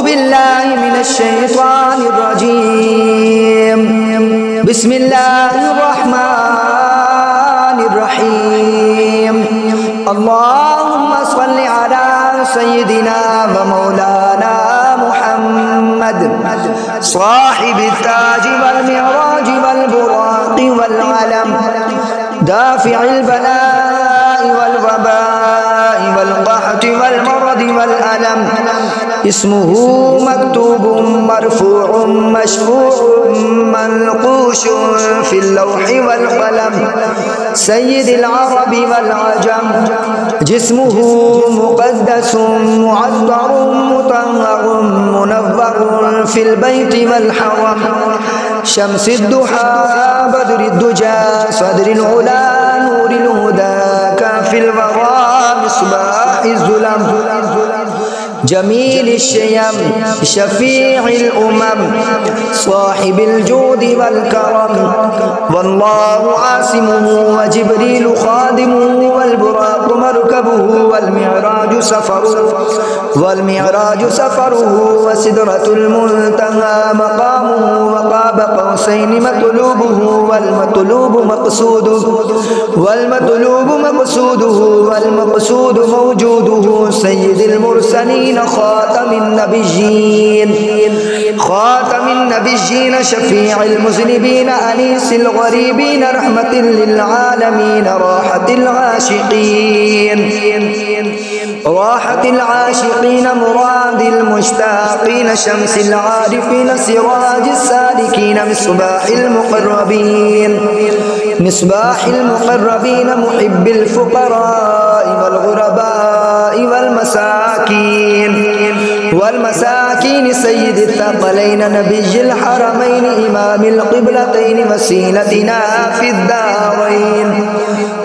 بالله من الشيطان الرجيم. بسم الله الرحمن الرحيم. اللهم صل على سيدنا ومولانا محمد صاحب التاج والمعراج والبراق والعلم، دافع البلاء والوباء والقحط والمرض والألم. اسمه مكتوب مرفوع مشفوع منقوش في اللوح والقلم. سيد العرب والعجم، جسمه مقدس معطر مطهر منور في البيت والحرم. شمس الضحى بدر الدجى صدر العلا نور الهدى كافي الورى مصباح الظلم. جميل الشيم شفيع الأمم صاحب الجود والكرم. والله عاصمه وجبريل خادمه والبراق مركبه والمعراج سفره وسدرة المنتهى مقامه وقاب قوسين مطلوبه والمقصود موجوده. سيد المرسلين خاتم النبيين شفيع المذنبين أنيس الغريبين رحمة للعالمين راحة العاشقين مراد المشتاقين شمس العارفين سراج السالكين مصباح المقربين محب الفقراء والغرباء والمساكين سيد الثقلين نبي الحرمين إمام القبلتين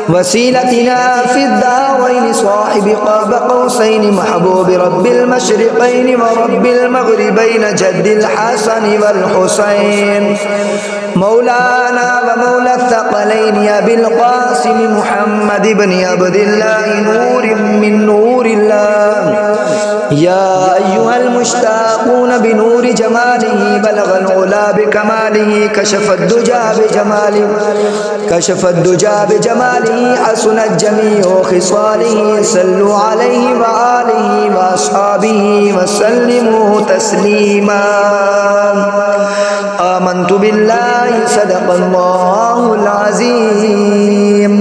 وسيلتنا في الدارين صاحب قاب قوسين محبوب رب المشرقين ورب المغربين جد الحسن والحسين. مولانا ومولى الثقلين أبي القاسم محمد بن عبد الله نور من نور الله. يا أيها المشتاقون بنور جماله بلغ العلا بكماله كشف الدجى بجماله حسنت جميع خصاله. صلوا عليه وآله وأصحابه وسلموا تسليما. آمنت بالله صدق الله العظيم.